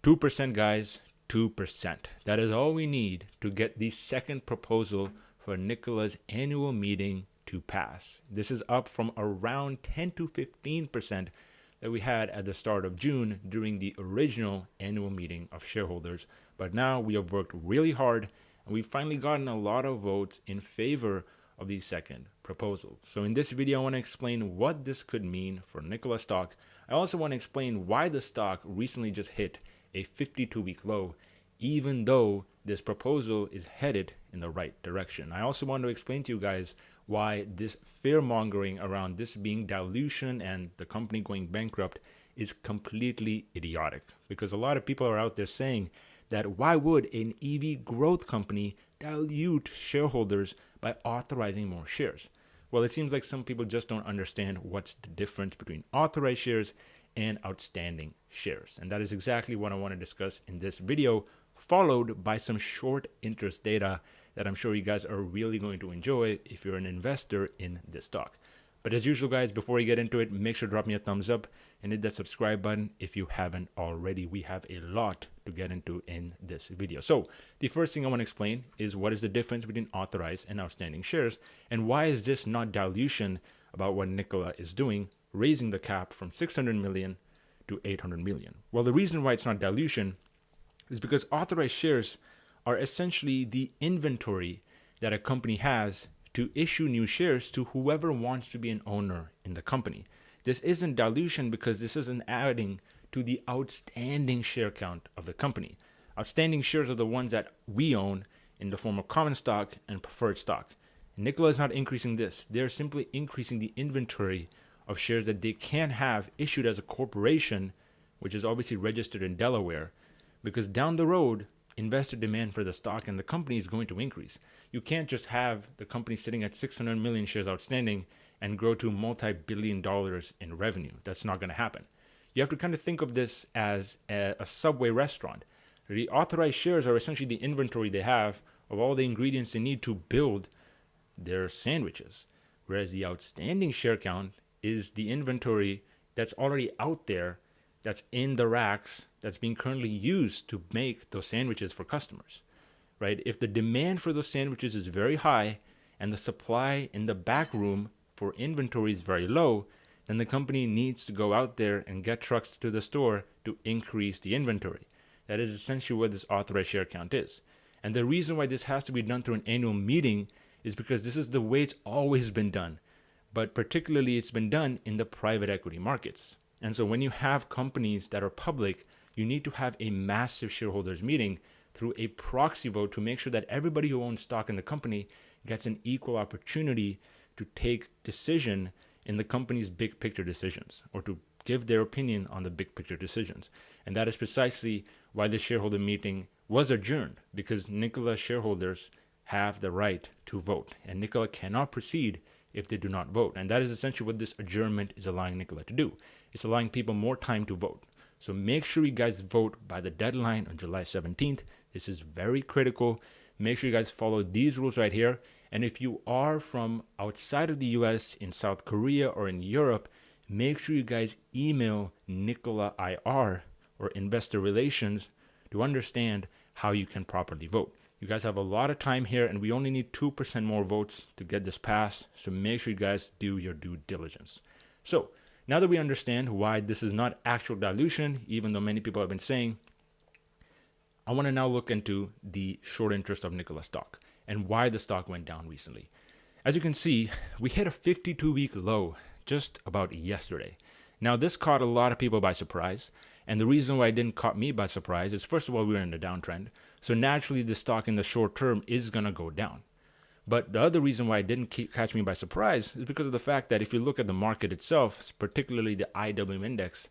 2% guys, 2%. That is all we need to get the second proposal for Nikola's annual meeting to pass. This is up from around 10 to 15% that we had at the start of June during the original annual meeting of shareholders. But now we have worked really hard and we've finally gotten a lot of votes in favor of the second proposal. So in this video, I want to explain what this could mean for Nikola stock. I also want to explain why the stock recently just hit a 52-week low, even though this proposal is headed in the right direction. I also want to explain to you guys why this fear mongering around this being dilution and the company going bankrupt is completely idiotic, because a lot of people are out there saying that why would an EV growth company dilute shareholders by authorizing more shares? Well, it seems like some people just don't understand what's the difference between authorized shares and outstanding shares. And that is exactly what I want to discuss in this video, followed by some short interest data that I'm sure you guys are really going to enjoy if you're an investor in this stock. But as usual, guys, before we get into it, make sure to drop me a thumbs up and hit that subscribe button if you haven't already. We have a lot to get into in this video. So the first thing I want to explain is what is the difference between authorized and outstanding shares, and why is this not dilution about what Nikola is doing, raising the cap from 600 million to 800 million. Well, the reason why it's not dilution is because authorized shares are essentially the inventory that a company has to issue new shares to whoever wants to be an owner in the company. This isn't dilution because this isn't adding to the outstanding share count of the company. Outstanding shares are the ones that we own in the form of common stock and preferred stock. Nikola is not increasing this. They're simply increasing the inventory of shares that they can have issued as a corporation, which is obviously registered in Delaware, because down the road, investor demand for the stock and the company is going to increase. You can't just have the company sitting at 600 million shares outstanding and grow to multi-billion dollars in revenue. That's not going to happen. You have to kind of think of this as a Subway restaurant. The authorized shares are essentially the inventory they have of all the ingredients they need to build their sandwiches, whereas the outstanding share count is the inventory that's already out there, that's in the racks, that's being currently used to make those sandwiches for customers, right? If the demand for those sandwiches is very high and the supply in the back room for inventory is very low, then the company needs to go out there and get trucks to the store to increase the inventory. That is essentially what this authorized share count is. And the reason why this has to be done through an annual meeting is because this is the way it's always been done. But particularly it's been done in the private equity markets. And so when you have companies that are public, you need to have a massive shareholders meeting through a proxy vote to make sure that everybody who owns stock in the company gets an equal opportunity to take decision in the company's big picture decisions, or to give their opinion on the big picture decisions. And that is precisely why the shareholder meeting was adjourned, because Nikola shareholders have the right to vote, and Nikola cannot proceed if they do not vote. And that is essentially what this adjournment is allowing Nikola to do. It's allowing people more time to vote. So make sure you guys vote by the deadline on July 17th. This is very critical. Make sure you guys follow these rules right here. And if you are from outside of the US, in South Korea or in Europe, make sure you guys email Nikola IR or Investor Relations to understand how you can properly vote. You guys have a lot of time here, and we only need 2% more votes to get this passed. So make sure you guys do your due diligence. So now that we understand why this is not actual dilution, even though many people have been saying, I want to now look into the short interest of Nikola stock and why the stock went down recently. As you can see, we hit a 52-week low just about yesterday. Now, this caught a lot of people by surprise. And the reason why it didn't caught me by surprise is, first of all, we were in a downtrend. So naturally, the stock in the short term is going to go down. But the other reason why it didn't catch me by surprise is because of the fact that if you look at the market itself, particularly the IWM index,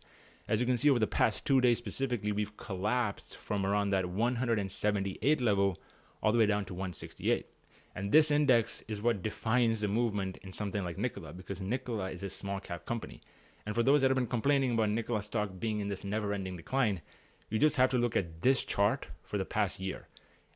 as you can see over the past 2 days specifically, we've collapsed from around that 178 level all the way down to 168. And this index is what defines the movement in something like Nikola, because Nikola is a small cap company. And for those that have been complaining about Nikola stock being in this never-ending decline, you just have to look at this chart for the past year.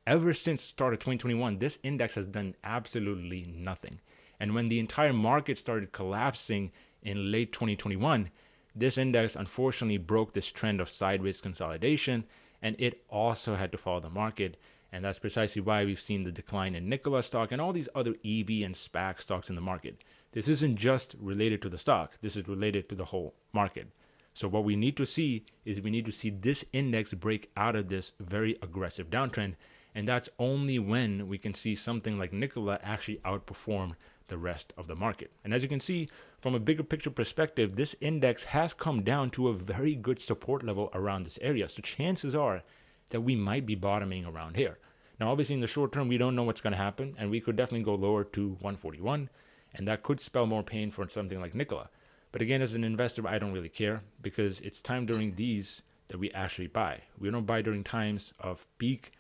Ever since the start of 2021, this index has done absolutely nothing. And when the entire market started collapsing in late 2021, this index unfortunately broke this trend of sideways consolidation, and it also had to follow the market. And that's precisely why we've seen the decline in Nikola stock and all these other EV and SPAC stocks in the market. This isn't just related to the stock. This is related to the whole market. So what we need to see is we need to see this index break out of this very aggressive downtrend. And that's only when we can see something like Nikola actually outperform the rest of the market. And as you can see, from a bigger picture perspective, this index has come down to a very good support level around this area. So chances are that we might be bottoming around here. Now, obviously, in the short term, we don't know what's going to happen, and we could definitely go lower to 141, and that could spell more pain for something like Nikola. But again, as an investor, I don't really care, because it's time during these that we actually buy. We don't buy during times of peak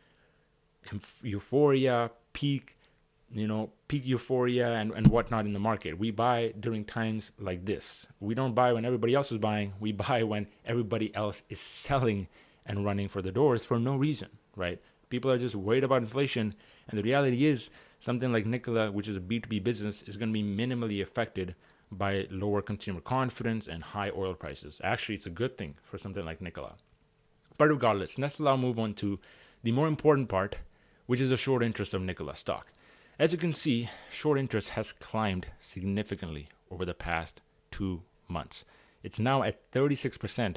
euphoria, peak euphoria and whatnot in the market. We buy during times like this. We don't buy when everybody else is buying. We buy when everybody else is selling and running for the doors for no reason, right? People are just worried about inflation. And the reality is something like Nikola, which is a B2B business, is going to be minimally affected by lower consumer confidence and high oil prices. Actually, it's a good thing for something like Nikola. But regardless, let's now move on to the more important part, which is the short interest of Nikola stock. As you can see, short interest has climbed significantly over the past 2 months. It's now at 36%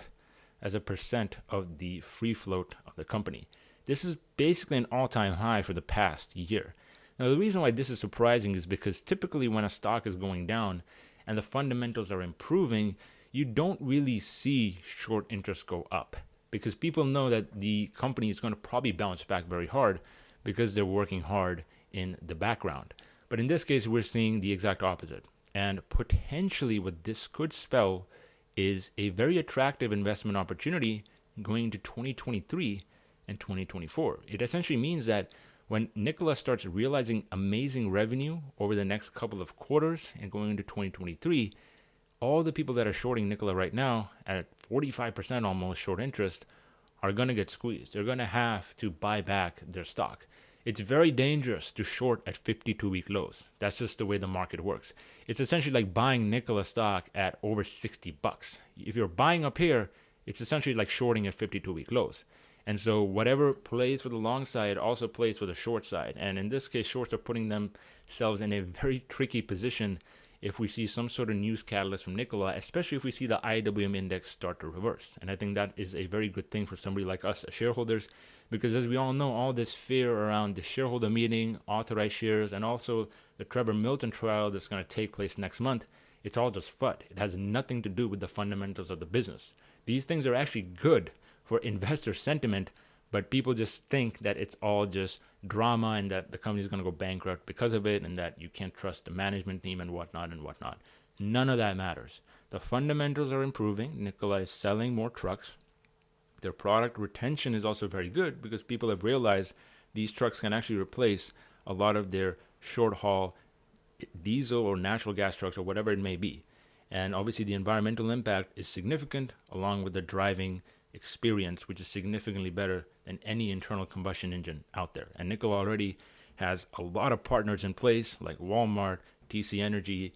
as a percent of the free float of the company. This is basically an all-time high for the past year. Now, the reason why this is surprising is because typically when a stock is going down and the fundamentals are improving, you don't really see short interest go up, because people know that the company is going to probably bounce back very hard because they're working hard in the background. But in this case, we're seeing the exact opposite. And potentially what this could spell is a very attractive investment opportunity going into 2023 and 2024. It essentially means that when Nikola starts realizing amazing revenue over the next couple of quarters and going into 2023, all the people that are shorting Nikola right now at 45% almost short interest are going to get squeezed. They're going to have to buy back their stock. It's very dangerous to short at 52-week lows. That's just the way the market works. It's essentially like buying Nikola stock at over $60. If you're buying up here, it's essentially like shorting at 52-week lows. And so whatever plays for the long side also plays for the short side. And in this case, shorts are putting themselves in a very tricky position if we see some sort of news catalyst from Nikola, especially if we see the IWM index start to reverse. And I think that is a very good thing for somebody like us as shareholders, because as we all know, all this fear around the shareholder meeting, authorized shares, and also the Trevor Milton trial that's going to take place next month, it's all just FUD. It has nothing to do with the fundamentals of the business. These things are actually good for investor sentiment, but people just think that it's all just drama and that the company is going to go bankrupt because of it and that you can't trust the management team and whatnot and whatnot. None of that matters. The fundamentals are improving. Nikola is selling more trucks. Their product retention is also very good because people have realized these trucks can actually replace a lot of their short haul diesel or natural gas trucks or whatever it may be. And obviously the environmental impact is significant, along with the driving experience, which is significantly better than any internal combustion engine out there. And Nikola already has a lot of partners in place like Walmart, TC Energy,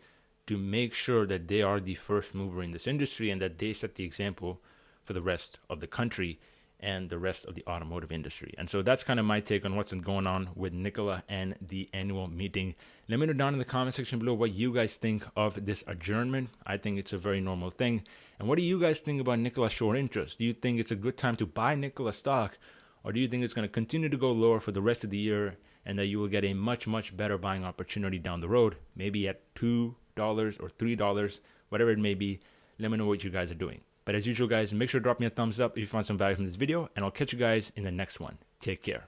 to make sure that they are the first mover in this industry and that they set the example for the rest of the country and the rest of the automotive industry. And so that's kind of my take on what's going on with Nikola and the annual meeting. Let me know down in the comment section below what you guys think of this adjournment. I think it's a very normal thing. And what do you guys think about Nikola short interest? Do you think it's a good time to buy Nikola stock, or do you think it's going to continue to go lower for the rest of the year and that you will get a much, much better buying opportunity down the road, maybe at $2 or $3, whatever it may be? Let me know what you guys are doing. But as usual, guys, make sure to drop me a thumbs up if you found some value from this video, and I'll catch you guys in the next one. Take care.